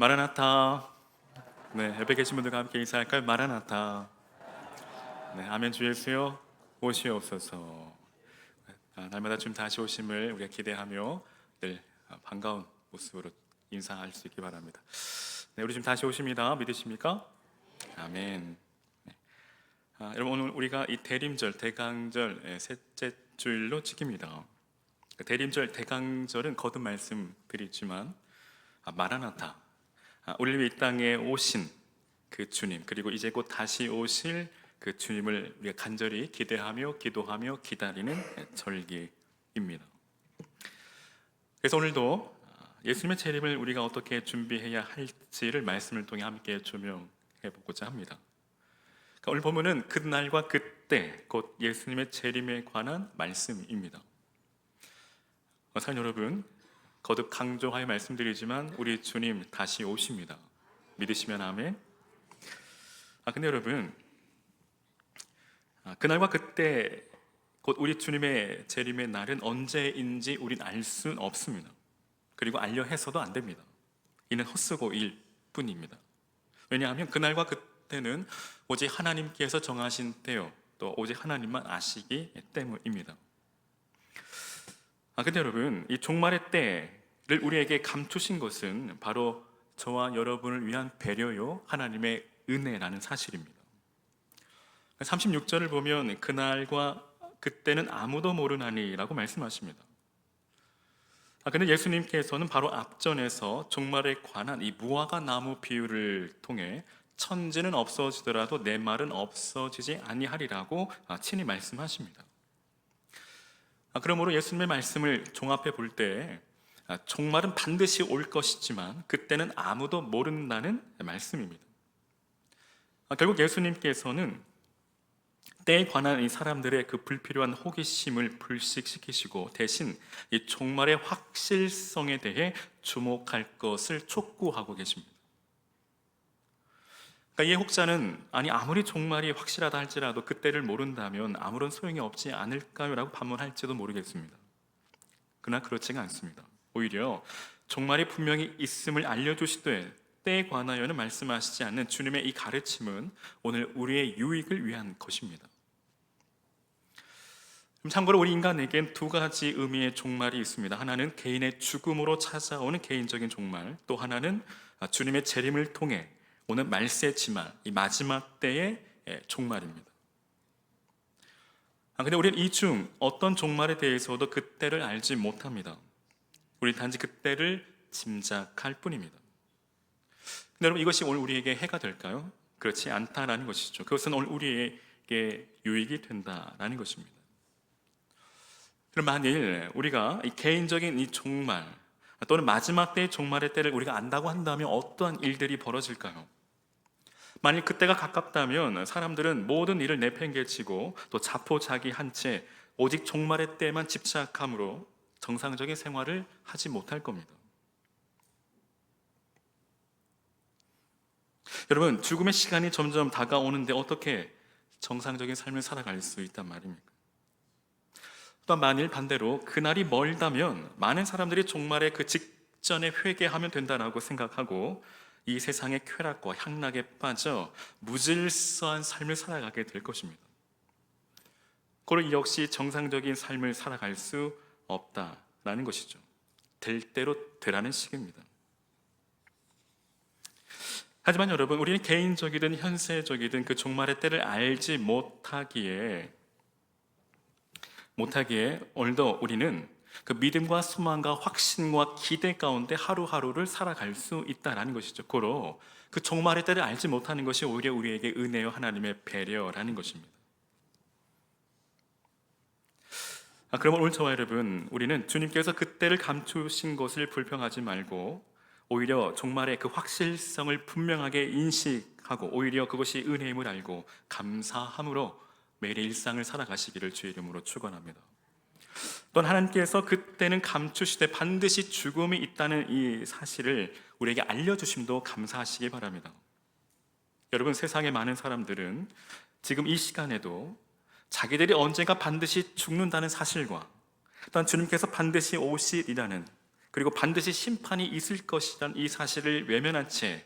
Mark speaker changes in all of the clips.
Speaker 1: 마라나타. 네, 옆에 계신 분들과 함께 인사할까요? 마라나타. 네, 아멘. 주 예수여 오시옵소서. 날마다 좀 다시 오심을 우리가 기대하며 늘 반가운 모습으로 인사할 수 있기 바랍니다. 네, 우리 좀 다시 오십니다. 믿으십니까? 아멘. 네. 여러분, 오늘 우리가 이 대림절, 대강절 셋째 주일로 지킵니다. 대림절, 대강절은 거듭 말씀드리지만 마라나타, 우리를 이 땅에 오신 그 주님, 그리고 이제 곧 다시 오실 그 주님을 우리가 간절히 기대하며 기도하며 기다리는 절기입니다. 그래서 오늘도 예수님의 재림을 우리가 어떻게 준비해야 할지를 말씀을 통해 함께 조명해 보고자 합니다. 그러니까 오늘 보면은 그날과 그때 곧 예수님의 재림에 관한 말씀입니다. 사랑 여러분, 거듭 강조하여 말씀드리지만 우리 주님 다시 오십니다. 믿으시면 아멘. 근데 여러분, 그날과 그때 곧 우리 주님의 재림의 날은 언제인지 우린 알 수는 없습니다. 그리고 알려 해서도 안 됩니다. 이는 헛수고일 뿐입니다. 왜냐하면 그날과 그때는 오직 하나님께서 정하신 때요, 또 오직 하나님만 아시기 때문입니다. 근데 여러분, 이 종말의 때를 우리에게 감추신 것은 바로 저와 여러분을 위한 배려요, 하나님의 은혜라는 사실입니다. 36절을 보면 그날과 그때는 아무도 모르나니라고 말씀하십니다. 근데 예수님께서는 바로 앞전에서 종말에 관한 이 무화과 나무 비유를 통해 천지는 없어지더라도 내 말은 없어지지 아니하리라고 친히 말씀하십니다. 그러므로 예수님의 말씀을 종합해 볼 때 종말은 반드시 올 것이지만 그때는 아무도 모른다는 말씀입니다. 결국 예수님께서는 때에 관한 이 사람들의 그 불필요한 호기심을 불식시키시고 대신 이 종말의 확실성에 대해 주목할 것을 촉구하고 계십니다. 그러니까 이 혹자는 아무리 종말이 확실하다 할지라도 그때를 모른다면 아무런 소용이 없지 않을까요? 라고 반문할지도 모르겠습니다. 그러나 그렇지가 않습니다. 오히려 종말이 분명히 있음을 알려주시되 때에 관하여는 말씀하시지 않는 주님의 이 가르침은 오늘 우리의 유익을 위한 것입니다. 참고로 우리 인간에겐 두 가지 의미의 종말이 있습니다. 하나는 개인의 죽음으로 찾아오는 개인적인 종말, 또 하나는 주님의 재림을 통해 오는 말세 지말, 이 마지막 때의 종말입니다. 근데 우리는 이 중 어떤 종말에 대해서도 그때를 알지 못합니다. 우리 단지 그때를 짐작할 뿐입니다. 근데 여러분, 이것이 오늘 우리에게 해가 될까요? 그렇지 않다라는 것이죠. 그것은 오늘 우리에게 유익이 된다라는 것입니다. 그럼 만일 우리가 이 개인적인 이 종말 또는 마지막 때의 종말의 때를 우리가 안다고 한다면 어떠한 일들이 벌어질까요? 만일 그때가 가깝다면 사람들은 모든 일을 내팽개치고 또 자포자기한 채 오직 종말의 때에만 집착함으로 정상적인 생활을 하지 못할 겁니다. 여러분, 죽음의 시간이 점점 다가오는데 어떻게 정상적인 삶을 살아갈 수 있단 말입니까? 또한 만일 반대로 그날이 멀다면 많은 사람들이 종말의 그 직전에 회개하면 된다라고 생각하고 이 세상의 쾌락과 향락에 빠져 무질서한 삶을 살아가게 될 것입니다. 그리고 이 역시 정상적인 삶을 살아갈 수 없다라는 것이죠. 될 대로 되라는 식입니다. 하지만 여러분, 우리는 개인적이든 현세적이든 그 종말의 때를 알지 못하기에 오늘도 우리는 그 믿음과 소망과 확신과 기대 가운데 하루하루를 살아갈 수 있다라는 것이죠. 고로 그 종말의 때를 알지 못하는 것이 오히려 우리에게 은혜요, 하나님의 배려라는 것입니다. 그러면 오늘 저와 여러분, 우리는 주님께서 그때를 감추신 것을 불평하지 말고 오히려 종말의 그 확실성을 분명하게 인식하고 오히려 그것이 은혜임을 알고 감사함으로 매일의 일상을 살아가시기를 주의 이름으로 축원합니다. 또한 하나님께서 그때는 감추시되 반드시 죽음이 있다는 이 사실을 우리에게 알려주심도 감사하시기 바랍니다. 여러분, 세상의 많은 사람들은 지금 이 시간에도 자기들이 언젠가 반드시 죽는다는 사실과 또한 주님께서 반드시 오시리라는 그리고 반드시 심판이 있을 것이라는 이 사실을 외면한 채,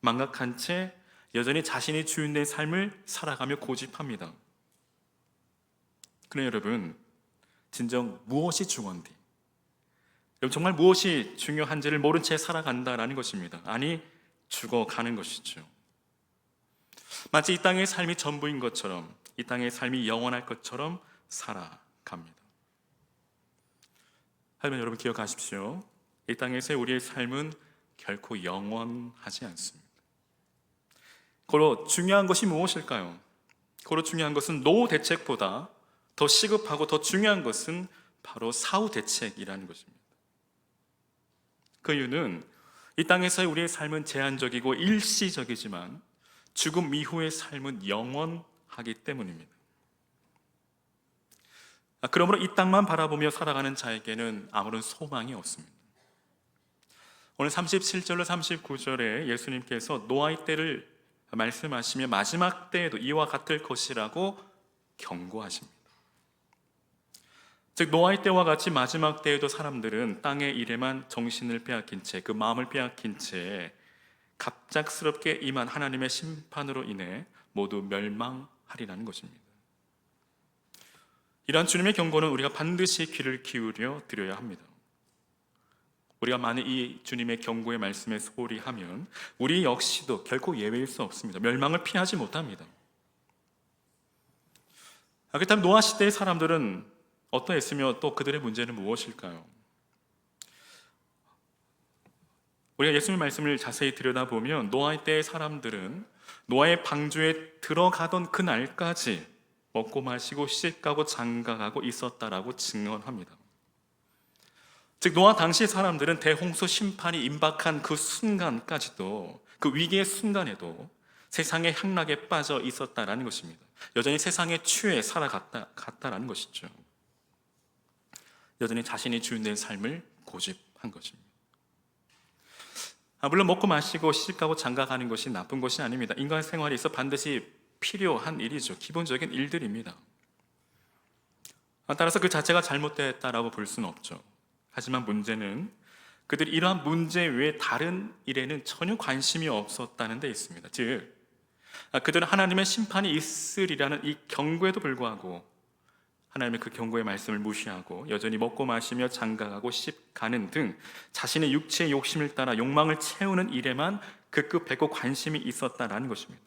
Speaker 1: 망각한 채 여전히 자신이 주인된 삶을 살아가며 고집합니다. 그러나 여러분, 진정 무엇이 중요한디? 여러분, 정말 무엇이 중요한지를 모른 채 살아간다라는 것입니다. 아니, 죽어가는 것이죠. 마치 이 땅의 삶이 전부인 것처럼, 이 땅의 삶이 영원할 것처럼 살아갑니다. 하지만 여러분 기억하십시오. 이 땅에서의 우리의 삶은 결코 영원하지 않습니다. 고로 중요한 것이 무엇일까요? 고로 중요한 것은 노후 대책보다 더 시급하고 더 중요한 것은 바로 사후 대책이라는 것입니다. 그 이유는 이 땅에서의 우리의 삶은 제한적이고 일시적이지만 죽음 이후의 삶은 영원하기 때문입니다. 그러므로 이 땅만 바라보며 살아가는 자에게는 아무런 소망이 없습니다. 오늘 37절로 39절에 예수님께서 노아의 때를 말씀하시며 마지막 때에도 이와 같을 것이라고 경고하십니다. 즉 노아의 때와 같이 마지막 때에도 사람들은 땅의 일에만 정신을 빼앗긴 채, 그 마음을 빼앗긴 채 갑작스럽게 임한 하나님의 심판으로 인해 모두 멸망하리라는 것입니다. 이러한 주님의 경고는 우리가 반드시 귀를 기울여 드려야 합니다. 우리가 만일 이 주님의 경고의 말씀에 소홀히 하면 우리 역시도 결코 예외일 수 없습니다. 멸망을 피하지 못합니다. 그렇다면 노아 시대의 사람들은 어떠했으며 또 그들의 문제는 무엇일까요? 우리가 예수님의 말씀을 자세히 들여다보면 노아의 때의 사람들은 노아의 방주에 들어가던 그날까지 먹고 마시고 시집가고 장가가고 있었다라고 증언합니다. 즉 노아 당시 사람들은 대홍수 심판이 임박한 그 순간까지도, 그 위기의 순간에도 세상의 향락에 빠져 있었다라는 것입니다. 여전히 세상에 취해 살아갔다라는 것이죠. 여전히 자신이 주인된 삶을 고집한 것입니다. 물론 먹고 마시고 시집가고 장가가는 것이 나쁜 것이 아닙니다. 인간 생활에 있어 반드시 필요한 일이죠. 기본적인 일들입니다. 따라서 그 자체가 잘못됐다라고 볼 수는 없죠. 하지만 문제는 그들이 이러한 문제 외에 다른 일에는 전혀 관심이 없었다는 데 있습니다. 즉 그들은 하나님의 심판이 있으리라는 이 경고에도 불구하고 하나님의 그 경고의 말씀을 무시하고 여전히 먹고 마시며 장가가고 시집가는 등 자신의 육체의 욕심을 따라 욕망을 채우는 일에만 급급했고 관심이 있었다라는 것입니다.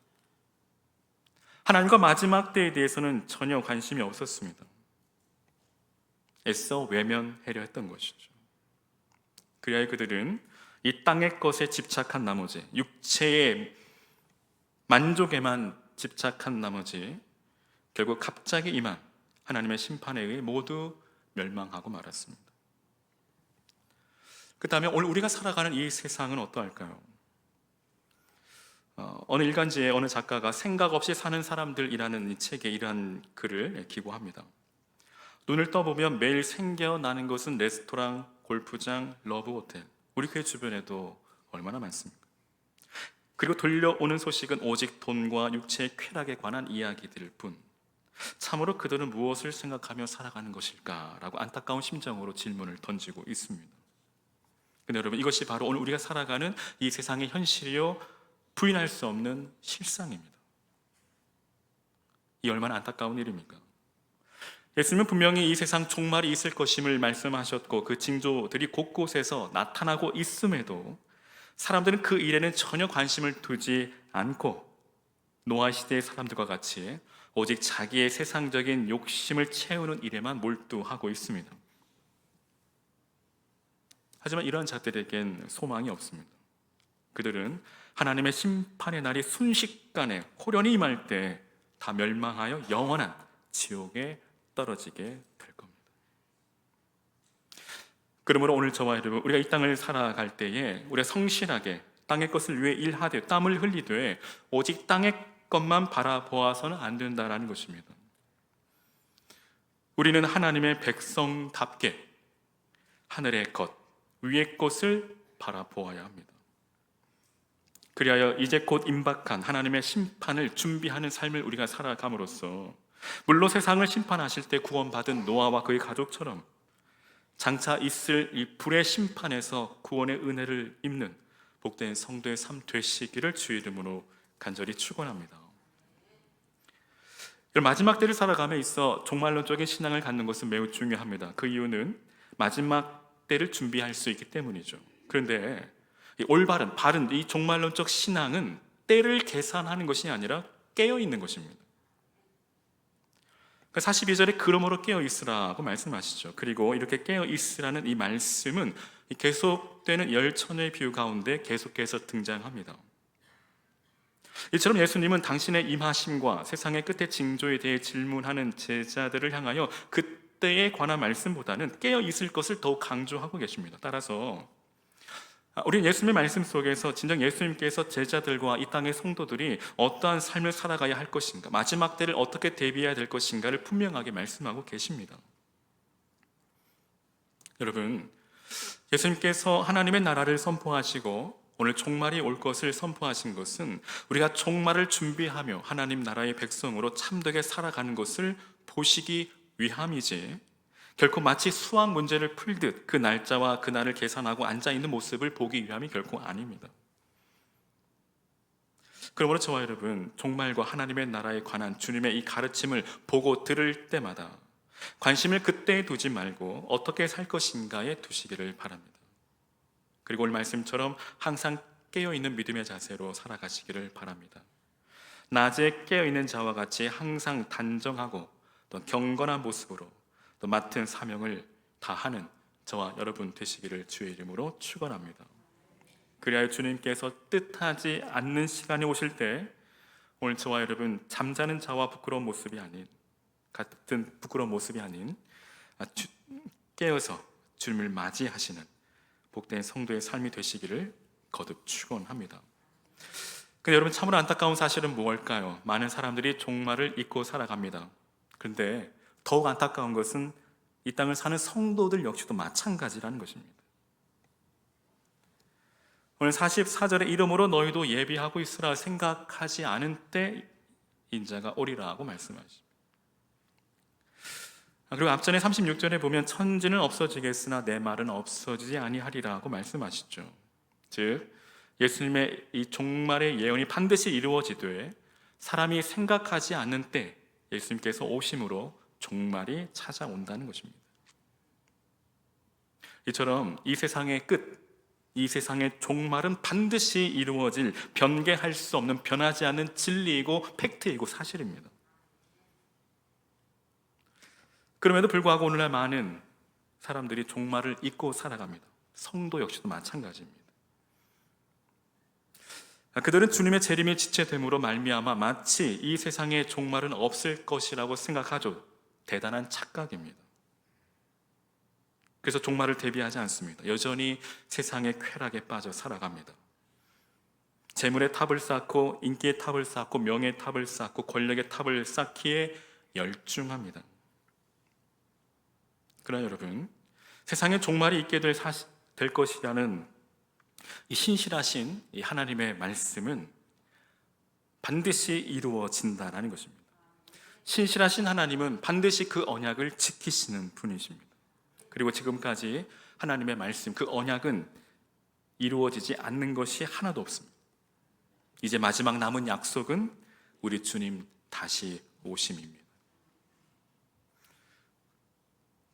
Speaker 1: 하나님과 마지막 때에 대해서는 전혀 관심이 없었습니다. 애써 외면하려 했던 것이죠. 그리하여 그들은 이 땅의 것에 집착한 나머지, 육체의 만족에만 집착한 나머지 결국 갑자기 임한 하나님의 심판에 의해 모두 멸망하고 말았습니다. 그 다음에 오늘 우리가 살아가는 이 세상은 어떠할까요? 어느 일간지에 어느 작가가 생각 없이 사는 사람들이라는 이 책에 이러한 글을 기고합니다. 눈을 떠보면 매일 생겨나는 것은 레스토랑, 골프장, 러브호텔, 우리 교회 주변에도 얼마나 많습니까? 그리고 들려오는 소식은 오직 돈과 육체의 쾌락에 관한 이야기들일 뿐, 참으로 그들은 무엇을 생각하며 살아가는 것일까라고 안타까운 심정으로 질문을 던지고 있습니다. 근데 여러분, 이것이 바로 오늘 우리가 살아가는 이 세상의 현실이요 부인할 수 없는 실상입니다. 이 얼마나 안타까운 일입니까? 예수님은 분명히 이 세상 종말이 있을 것임을 말씀하셨고 그 징조들이 곳곳에서 나타나고 있음에도 사람들은 그 일에는 전혀 관심을 두지 않고 노아 시대의 사람들과 같이 오직 자기의 세상적인 욕심을 채우는 일에만 몰두하고 있습니다. 하지만 이러한 자들에겐 소망이 없습니다. 그들은 하나님의 심판의 날이 순식간에 호련히 임할 때 다 멸망하여 영원한 지옥에 떨어지게 될 겁니다. 그러므로 오늘 저와 여러분, 우리가 이 땅을 살아갈 때에 우리가 성실하게 땅의 것을 위해 일하되 땀을 흘리되 오직 땅의 것만 바라보아서는 안 된다라는 것입니다. 우리는 하나님의 백성답게 하늘의 것, 위의 것을 바라보아야 합니다. 그리하여 이제 곧 임박한 하나님의 심판을 준비하는 삶을 우리가 살아감으로써 물론 세상을 심판하실 때 구원받은 노아와 그의 가족처럼 장차 있을 이 불의 심판에서 구원의 은혜를 입는 복된 성도의 삶 되시기를 주의 이름으로 간절히 축원합니다. 마지막 때를 살아감에 있어 종말론적인 신앙을 갖는 것은 매우 중요합니다. 그 이유는 마지막 때를 준비할 수 있기 때문이죠. 그런데 이 올바른 바른 이 종말론적 신앙은 때를 계산하는 것이 아니라 깨어 있는 것입니다. 42절에 그러므로 깨어 있으라고 말씀하시죠. 그리고 이렇게 깨어 있으라는 이 말씀은 계속되는 열천의 비유 가운데 계속해서 등장합니다. 이처럼 예수님은 당신의 임하심과 세상의 끝의 징조에 대해 질문하는 제자들을 향하여 그때에 관한 말씀보다는 깨어 있을 것을 더욱 강조하고 계십니다. 따라서 우리는 예수님의 말씀 속에서 진정 예수님께서 제자들과 이 땅의 성도들이 어떠한 삶을 살아가야 할 것인가, 마지막 때를 어떻게 대비해야 될 것인가를 분명하게 말씀하고 계십니다. 여러분, 예수님께서 하나님의 나라를 선포하시고 오늘 종말이 올 것을 선포하신 것은 우리가 종말을 준비하며 하나님 나라의 백성으로 참되게 살아가는 것을 보시기 위함이지, 결코 마치 수학 문제를 풀듯 그 날짜와 그날을 계산하고 앉아있는 모습을 보기 위함이 결코 아닙니다. 그러므로 저와 여러분, 종말과 하나님의 나라에 관한 주님의 이 가르침을 보고 들을 때마다 관심을 그때에 두지 말고 어떻게 살 것인가에 두시기를 바랍니다. 그리고 오늘 말씀처럼 항상 깨어있는 믿음의 자세로 살아가시기를 바랍니다. 낮에 깨어있는 자와 같이 항상 단정하고 또 경건한 모습으로 또 맡은 사명을 다하는 저와 여러분 되시기를 주의 이름으로 축원합니다. 그리하여 주님께서 뜻하지 않는 시간이 오실 때 오늘 저와 여러분 잠자는 자와 부끄러운 모습이 아닌 같은 부끄러운 모습이 아닌 깨어서 주님을 맞이하시는 복된 성도의 삶이 되시기를 거듭 축원합니다. 근데 여러분, 참으로 안타까운 사실은 무엇일까요? 많은 사람들이 종말을 잊고 살아갑니다. 그런데 더욱 안타까운 것은 이 땅을 사는 성도들 역시도 마찬가지라는 것입니다. 오늘 44절에 이러므로 너희도 예비하고 있으라 생각하지 않은 때 인자가 오리라고 말씀하십니다. 그리고 앞전에 36절에 보면 천지는 없어지겠으나 내 말은 없어지지 아니하리라고 말씀하시죠. 즉 예수님의 이 종말의 예언이 반드시 이루어지되 사람이 생각하지 않는 때 예수님께서 오심으로 종말이 찾아온다는 것입니다. 이처럼 이 세상의 끝, 이 세상의 종말은 반드시 이루어질 변개할 수 없는 변하지 않는 진리이고 팩트이고 사실입니다. 그럼에도 불구하고 오늘날 많은 사람들이 종말을 잊고 살아갑니다. 성도 역시도 마찬가지입니다. 그들은 주님의 재림이 지체됨으로 말미암아 마치 이 세상의 종말은 없을 것이라고 생각하죠. 대단한 착각입니다. 그래서 종말을 대비하지 않습니다. 여전히 세상의 쾌락에 빠져 살아갑니다. 재물의 탑을 쌓고 인기의 탑을 쌓고 명예의 탑을 쌓고 권력의 탑을 쌓기에 열중합니다. 그러나 여러분, 세상에 종말이 있게 될 것이라는 이 신실하신 이 하나님의 말씀은 반드시 이루어진다는 것입니다. 신실하신 하나님은 반드시 그 언약을 지키시는 분이십니다. 그리고 지금까지 하나님의 말씀, 그 언약은 이루어지지 않는 것이 하나도 없습니다. 이제 마지막 남은 약속은 우리 주님 다시 오심입니다.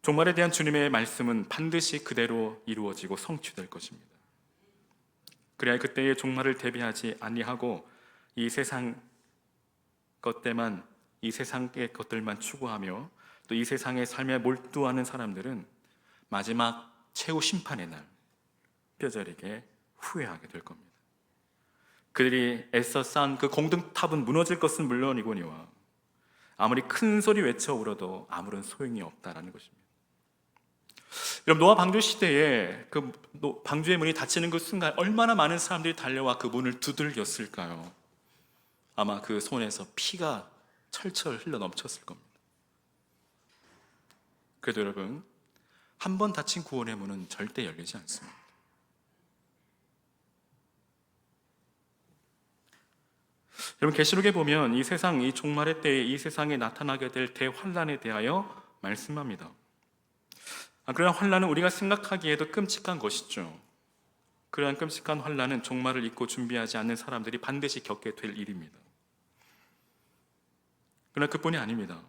Speaker 1: 종말에 대한 주님의 말씀은 반드시 그대로 이루어지고 성취될 것입니다. 그래야 그때의 종말을 대비하지 아니하고 이 세상 것들만, 이 세상의 것들만 추구하며 또 이 세상의 삶에 몰두하는 사람들은 마지막 최후 심판의 날 뼈저리게 후회하게 될 겁니다. 그들이 애써 쌓은 그 공든탑은 무너질 것은 물론이거니와 아무리 큰 소리 외쳐 울어도 아무런 소용이 없다라는 것입니다. 여러분, 노아 방주 시대에 그 방주의 문이 닫히는 그 순간 얼마나 많은 사람들이 달려와 그 문을 두들겼을까요? 아마 그 손에서 피가 철철 흘러 넘쳤을 겁니다. 그래도 여러분, 한 번 닫힌 구원의 문은 절대 열리지 않습니다. 여러분, 계시록에 보면 이 세상, 이 종말의 때에 이 세상에 나타나게 될 대환란에 대하여 말씀합니다. 그러나 환난은 우리가 생각하기에도 끔찍한 것이죠. 그러한 끔찍한 환난은 종말을 잊고 준비하지 않는 사람들이 반드시 겪게 될 일입니다. 그러나 그뿐이 아닙니다.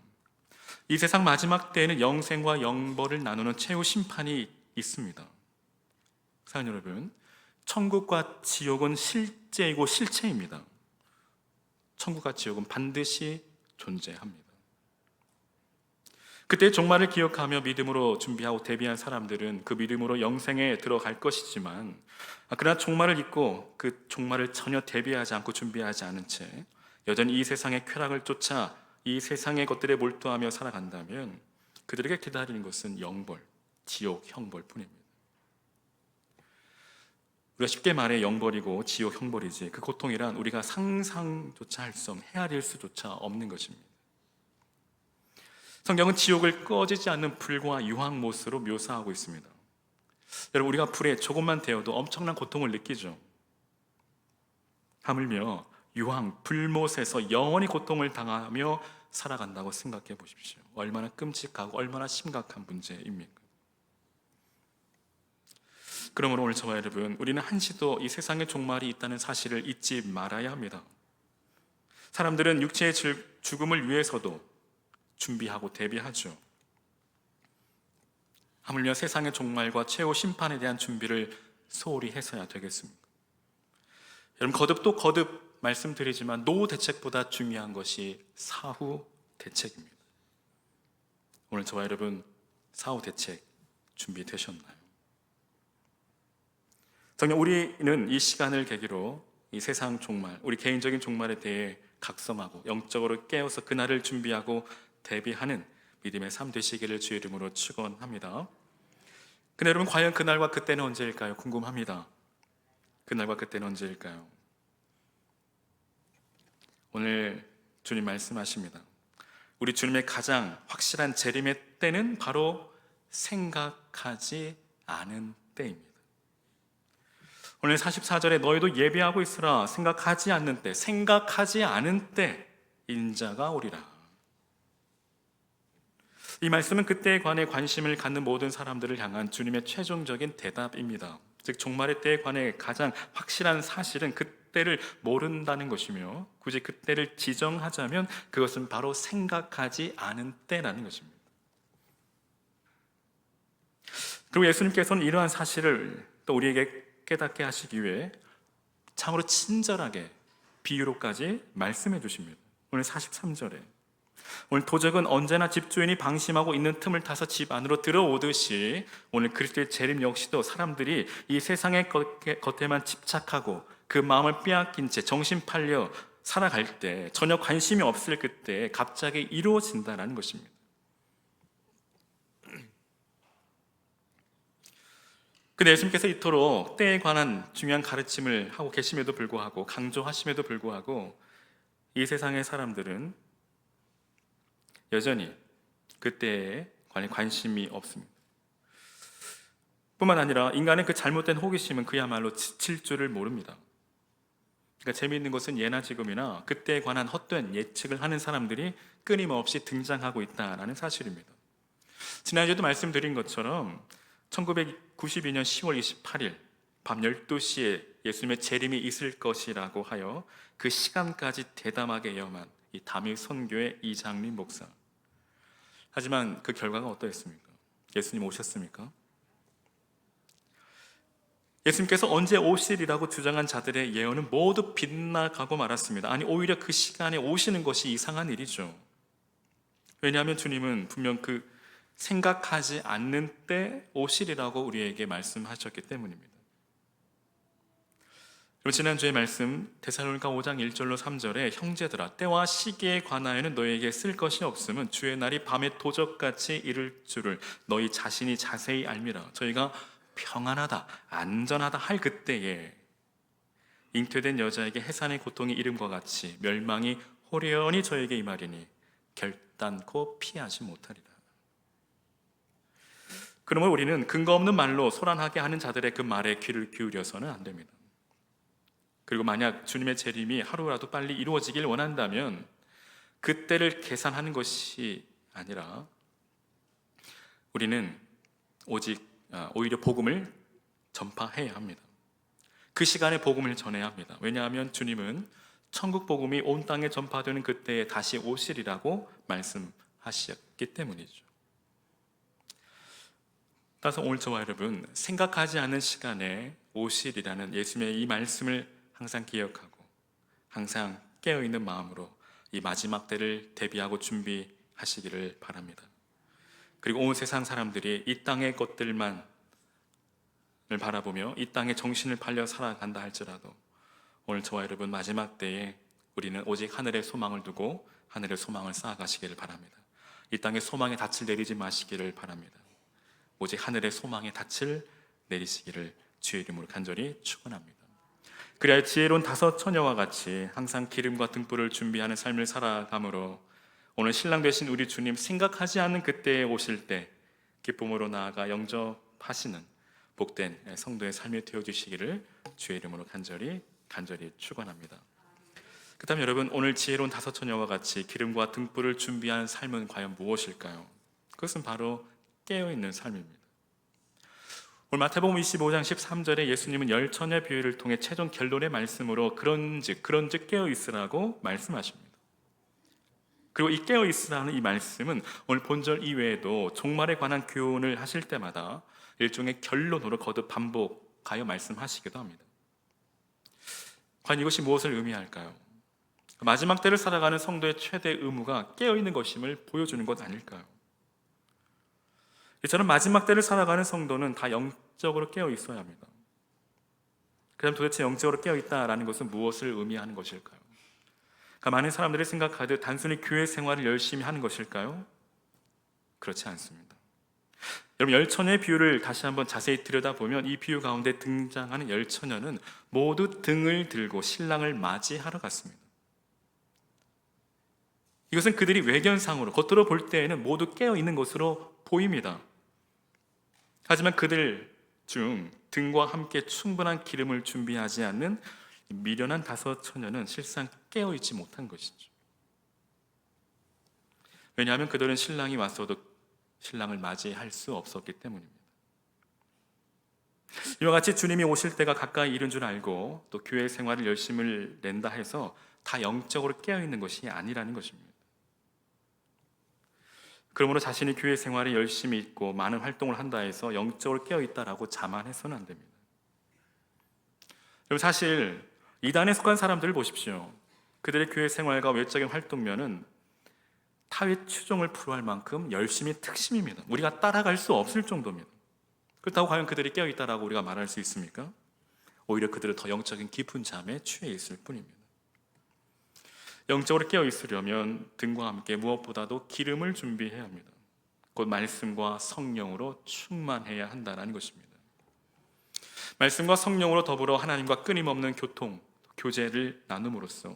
Speaker 1: 이 세상 마지막 때에는 영생과 영벌을 나누는 최후 심판이 있습니다. 사랑 여러분, 천국과 지옥은 실제이고 실체입니다. 천국과 지옥은 반드시 존재합니다. 그때 종말을 기억하며 믿음으로 준비하고 대비한 사람들은 그 믿음으로 영생에 들어갈 것이지만, 그러나 종말을 잊고 그 종말을 전혀 대비하지 않고 준비하지 않은 채 여전히 이 세상의 쾌락을 쫓아 이 세상의 것들에 몰두하며 살아간다면 그들에게 기다리는 것은 영벌, 지옥, 형벌 뿐입니다. 우리가 쉽게 말해 영벌이고 지옥, 형벌이지 그 고통이란 우리가 상상조차 할 수 없는, 헤아릴 수조차 없는 것입니다. 성경은 지옥을 꺼지지 않는 불과 유황못으로 묘사하고 있습니다. 여러분, 우리가 불에 조금만 데워도 엄청난 고통을 느끼죠. 하물며 유황, 불못에서 영원히 고통을 당하며 살아간다고 생각해 보십시오. 얼마나 끔찍하고 얼마나 심각한 문제입니까? 그러므로 오늘 저와 여러분, 우리는 한시도 이 세상의 종말이 있다는 사실을 잊지 말아야 합니다. 사람들은 육체의 죽음을 위해서도 준비하고 대비하죠. 하물며 세상의 종말과 최후 심판에 대한 준비를 소홀히 해서야 되겠습니까? 여러분, 거듭 말씀드리지만 노후 대책보다 중요한 것이 사후 대책입니다. 오늘 저와 여러분, 사후 대책 준비되셨나요? 정녕 우리는 이 시간을 계기로 이 세상 종말, 우리 개인적인 종말에 대해 각성하고 영적으로 깨어서 그날을 준비하고 대비하는 믿음의 삶 되시기를 주의 이름으로 축원합니다. 근데 여러분, 과연 그날과 그때는 언제일까요? 궁금합니다. 그날과 그때는 언제일까요? 오늘 주님 말씀하십니다. 우리 주님의 가장 확실한 재림의 때는 바로 생각하지 않은 때입니다. 오늘 44절에 너희도 예비하고 있으라. 생각하지 않는 때, 생각하지 않은 때 인자가 오리라. 이 말씀은 그때에 관해 관심을 갖는 모든 사람들을 향한 주님의 최종적인 대답입니다. 즉 종말의 때에 관해 가장 확실한 사실은 그때를 모른다는 것이며, 굳이 그때를 지정하자면 그것은 바로 생각하지 않은 때라는 것입니다. 그리고 예수님께서는 이러한 사실을 또 우리에게 깨닫게 하시기 위해 참으로 친절하게 비유로까지 말씀해 주십니다. 오늘 43절에 오늘 도적은 언제나 집주인이 방심하고 있는 틈을 타서 집 안으로 들어오듯이 오늘 그리스도의 재림 역시도 사람들이 이 세상의 것에만 집착하고 그 마음을 빼앗긴 채 정신 팔려 살아갈 때, 전혀 관심이 없을 그때 갑자기 이루어진다는 것입니다. 근데 예수님께서 이토록 때에 관한 중요한 가르침을 하고 계심에도 불구하고, 강조하심에도 불구하고 이 세상의 사람들은 여전히 그때에 관해 관심이 없습니다. 뿐만 아니라 인간의 그 잘못된 호기심은 그야말로 지칠 줄을 모릅니다. 그러니까 재미있는 것은 예나 지금이나 그때에 관한 헛된 예측을 하는 사람들이 끊임없이 등장하고 있다는 사실입니다. 지난주에도 말씀드린 것처럼 1992년 10월 28일 밤 12시에 예수님의 재림이 있을 것이라고 하여 그 시간까지 대담하게 예언한 이 담임 선교의 이장림 목사. 하지만 그 결과가 어떠했습니까? 예수님 오셨습니까? 예수님께서 언제 오시리라고 주장한 자들의 예언은 모두 빗나가고 말았습니다. 아니, 오히려 그 시간에 오시는 것이 이상한 일이죠. 왜냐하면 주님은 분명 그 생각하지 않는 때 오시리라고 우리에게 말씀하셨기 때문입니다. 그리고 지난주에 말씀 데살로니가 5장 1절로 3절에 형제들아, 때와 시기에 관하여는 너희에게 쓸 것이 없음은 주의 날이 밤에 도적같이 이를 줄을 너희 자신이 자세히 알미라. 저희가 평안하다, 안전하다 할 그때에 잉태된 여자에게 해산의 고통이 이름과 같이 멸망이 호련히 저에게 임하리니 결단코 피하지 못하리라. 그러면 우리는 근거 없는 말로 소란하게 하는 자들의 그 말에 귀를 기울여서는 안 됩니다. 그리고 만약 주님의 재림이 하루라도 빨리 이루어지길 원한다면 그때를 계산하는 것이 아니라 우리는 오히려 복음을 전파해야 합니다. 그 시간에 복음을 전해야 합니다. 왜냐하면 주님은 천국 복음이 온 땅에 전파되는 그때에 다시 오시리라고 말씀하셨기 때문이죠. 따라서 오늘 저와 여러분, 생각하지 않은 시간에 오시리라는 예수님의 이 말씀을 항상 기억하고 항상 깨어있는 마음으로 이 마지막 때를 대비하고 준비하시기를 바랍니다. 그리고 온 세상 사람들이 이 땅의 것들만을 바라보며 이 땅에 정신을 팔려 살아간다 할지라도 오늘 저와 여러분 마지막 때에 우리는 오직 하늘의 소망을 두고 하늘의 소망을 쌓아가시기를 바랍니다. 이 땅의 소망의 닻을 내리지 마시기를 바랍니다. 오직 하늘의 소망의 닻을 내리시기를 주의 이름으로 간절히 축원합니다. 그래야 지혜로운 다섯 처녀와 같이 항상 기름과 등불을 준비하는 삶을 살아가므로 오늘 신랑 되신 우리 주님 생각하지 않는 그때에 오실 때 기쁨으로 나아가 영접하시는 복된 성도의 삶이 되어주시기를 주의 이름으로 간절히 축원합니다. 그 다음 여러분, 오늘 지혜로운 다섯 처녀와 같이 기름과 등불을 준비하는 삶은 과연 무엇일까요? 그것은 바로 깨어있는 삶입니다. 오늘 마태복음 25장 13절에 예수님은 열 처녀의 비유를 통해 최종 결론의 말씀으로 그런즉 깨어있으라고 말씀하십니다. 그리고 이 깨어있으라는 이 말씀은 오늘 본절 이외에도 종말에 관한 교훈을 하실 때마다 일종의 결론으로 거듭 반복하여 말씀하시기도 합니다. 과연 이것이 무엇을 의미할까요? 마지막 때를 살아가는 성도의 최대 의무가 깨어있는 것임을 보여주는 것 아닐까요? 저는 마지막 때를 살아가는 성도는 다 영적으로 깨어 있어야 합니다. 그럼 도대체 영적으로 깨어 있다라는 것은 무엇을 의미하는 것일까요? 많은 사람들이 생각하듯 단순히 교회 생활을 열심히 하는 것일까요? 그렇지 않습니다. 여러분, 열 처녀의 비유를 다시 한번 자세히 들여다보면 이 비유 가운데 등장하는 열 처녀는 모두 등을 들고 신랑을 맞이하러 갔습니다. 이것은 그들이 외견상으로 겉으로 볼 때에는 모두 깨어 있는 것으로 보입니다. 하지만 그들 중 등과 함께 충분한 기름을 준비하지 않는 미련한 다섯 처녀는 실상 깨어있지 못한 것이죠. 왜냐하면 그들은 신랑이 왔어도 신랑을 맞이할 수 없었기 때문입니다. 이와 같이 주님이 오실 때가 가까이 이른 줄 알고 또 교회 생활을 열심을 낸다 해서 다 영적으로 깨어있는 것이 아니라는 것입니다. 그러므로 자신이 교회 생활에 열심히 있고 많은 활동을 한다 해서 영적으로 깨어있다라고 자만해서는 안 됩니다. 여러분, 사실 이단에 속한 사람들을 보십시오. 그들의 교회 생활과 외적인 활동면은 타의 추종을 풀어할 만큼 열심히 특심입니다. 우리가 따라갈 수 없을 정도입니다. 그렇다고 과연 그들이 깨어있다라고 우리가 말할 수 있습니까? 오히려 그들은 더 영적인 깊은 잠에 취해 있을 뿐입니다. 영적으로 깨어있으려면 등과 함께 무엇보다도 기름을 준비해야 합니다. 곧 말씀과 성령으로 충만해야 한다는 것입니다. 말씀과 성령으로 더불어 하나님과 끊임없는 교제를 나눔으로써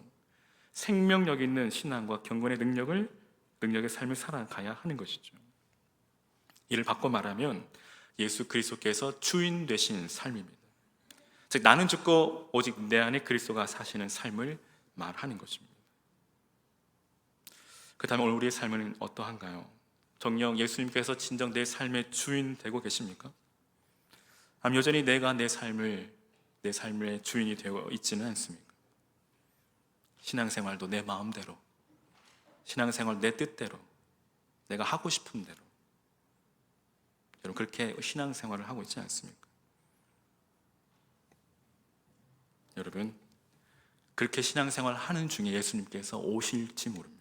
Speaker 1: 생명력 있는 신앙과 경건의 능력의 삶을 살아가야 하는 것이죠. 이를 바꿔 말하면 예수 그리스도께서 주인 되신 삶입니다. 즉 나는 죽고 오직 내 안에 그리스도가 사시는 삶을 말하는 것입니다. 그 다음에 오늘 우리의 삶은 어떠한가요? 정녕 예수님께서 진정 내 삶의 주인 되고 계십니까? 아니면 여전히 내가 내 삶의 주인이 되어 있지는 않습니까? 신앙생활도 내 마음대로, 신앙생활 내 뜻대로, 내가 하고 싶은 대로, 여러분 그렇게 신앙생활을 하고 있지 않습니까? 여러분 그렇게 신앙생활을 하는 중에 예수님께서 오실지 모릅니다.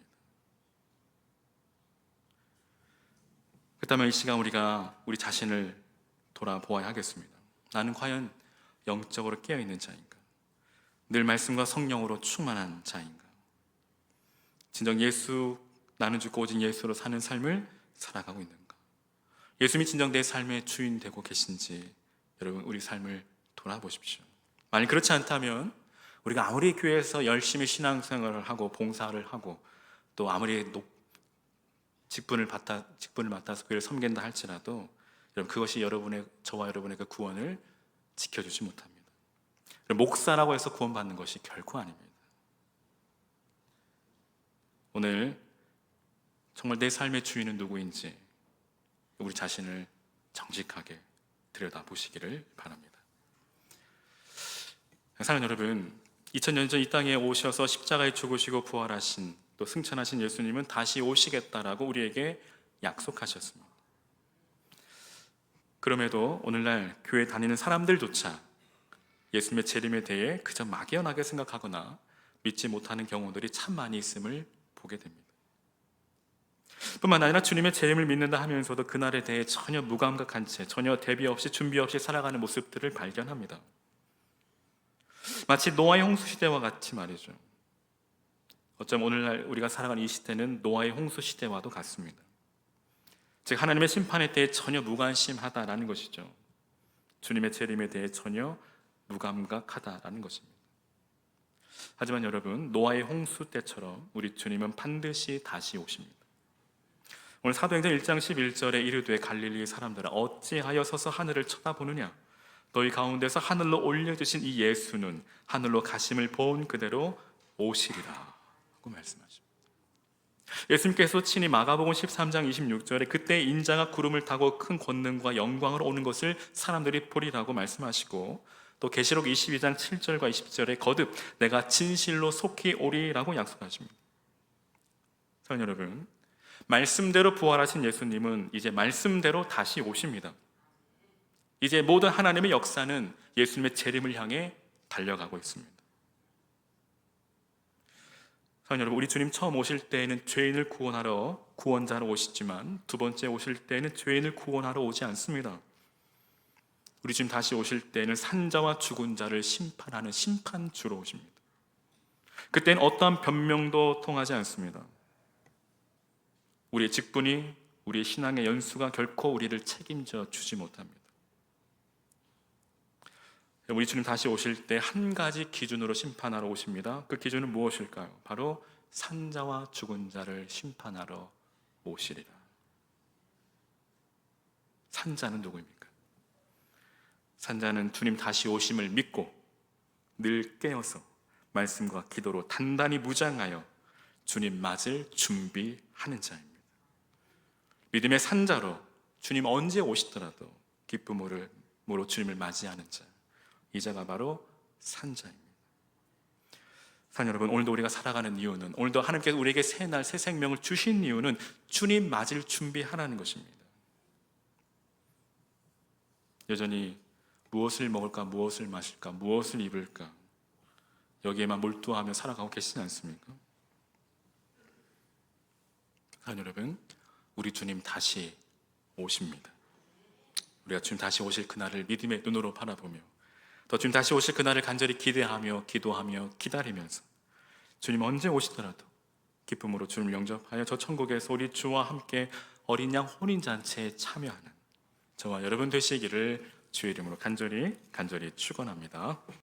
Speaker 1: 그렇다면 이 시간 우리가 우리 자신을 돌아보아야 하겠습니다. 나는 과연 영적으로 깨어있는 자인가? 늘 말씀과 성령으로 충만한 자인가? 진정 나는 죽고 오직 예수로 사는 삶을 살아가고 있는가? 예수님이 진정 내 삶의 주인 되고 계신지 여러분 우리 삶을 돌아보십시오. 만약 그렇지 않다면 우리가 아무리 교회에서 열심히 신앙생활을 하고 봉사를 하고 또 아무리 직분을 맡아서 교회를 섬긴다 할지라도 여러분 그것이 저와 여러분의 그 구원을 지켜주지 못합니다. 목사라고 해서 구원받는 것이 결코 아닙니다. 오늘 정말 내 삶의 주인은 누구인지 우리 자신을 정직하게 들여다보시기를 바랍니다. 사랑하는 여러분, 2000년 전 이 땅에 오셔서 십자가에 죽으시고 부활하신 또 승천하신 예수님은 다시 오시겠다라고 우리에게 약속하셨습니다. 그럼에도 오늘날 교회 다니는 사람들조차 예수님의 재림에 대해 그저 막연하게 생각하거나 믿지 못하는 경우들이 참 많이 있음을 보게 됩니다. 뿐만 아니라 주님의 재림을 믿는다 하면서도 그날에 대해 전혀 무감각한 채 전혀 대비 없이 준비 없이 살아가는 모습들을 발견합니다. 마치 노아의 홍수 시대와 같이 말이죠. 어쩜 오늘날 우리가 살아가는 이 시대는 노아의 홍수 시대와도 같습니다. 즉 하나님의 심판에 대해 전혀 무관심하다라는 것이죠. 주님의 재림에 대해 전혀 무감각하다라는 것입니다. 하지만 여러분, 노아의 홍수 때처럼 우리 주님은 반드시 다시 오십니다. 오늘 사도행전 1장 11절에 이르되 갈릴리 사람들아 어찌하여 서서 하늘을 쳐다보느냐, 너희 가운데서 하늘로 올려주신 이 예수는 하늘로 가심을 본 그대로 오시리라 하고 말씀하십니다. 예수님께서 친히 마가복음 13장 26절에 그때 인자가 구름을 타고 큰 권능과 영광으로 오는 것을 사람들이 보리라고 말씀하시고, 또 계시록 22장 7절과 20절에 거듭 내가 진실로 속히 오리라고 약속하십니다. 사랑하는 여러분, 말씀대로 부활하신 예수님은 이제 말씀대로 다시 오십니다. 이제 모든 하나님의 역사는 예수님의 재림을 향해 달려가고 있습니다. 사랑하는 여러분, 우리 주님 처음 오실 때에는 죄인을 구원하러 구원자로 오시지만 두 번째 오실 때에는 죄인을 구원하러 오지 않습니다. 우리 주님 다시 오실 때에는 산자와 죽은 자를 심판하는 심판주로 오십니다. 그때는 어떠한 변명도 통하지 않습니다. 우리의 직분이, 우리의 신앙의 연수가 결코 우리를 책임져 주지 못합니다. 우리 주님 다시 오실 때 한 가지 기준으로 심판하러 오십니다. 그 기준은 무엇일까요? 바로 산자와 죽은 자를 심판하러 오시리라. 산자는 누구입니까? 산자는 주님 다시 오심을 믿고 늘 깨어서 말씀과 기도로 단단히 무장하여 주님 맞을 준비하는 자입니다. 믿음의 산자로 주님 언제 오시더라도 기쁨으로 주님을 맞이하는 자, 이 자가 바로 산자입니다. 사랑하는 여러분, 오늘도 우리가 살아가는 이유는, 오늘도 하나님께서 우리에게 새 날, 새 생명을 주신 이유는 주님 맞을 준비하라는 것입니다. 여전히 무엇을 먹을까, 무엇을 마실까, 무엇을 입을까, 여기에만 몰두하며 살아가고 계시지 않습니까? 사랑하는 여러분, 우리 주님 다시 오십니다. 우리가 주님 다시 오실 그날을 믿음의 눈으로 바라보며 더 주님 다시 오실 그날을 간절히 기대하며 기도하며 기다리면서 주님 언제 오시더라도 기쁨으로 주님을 영접하여 저 천국에서 우리 주와 함께 어린 양 혼인잔치에 참여하는 저와 여러분 되시기를 주의 이름으로 간절히 축원합니다.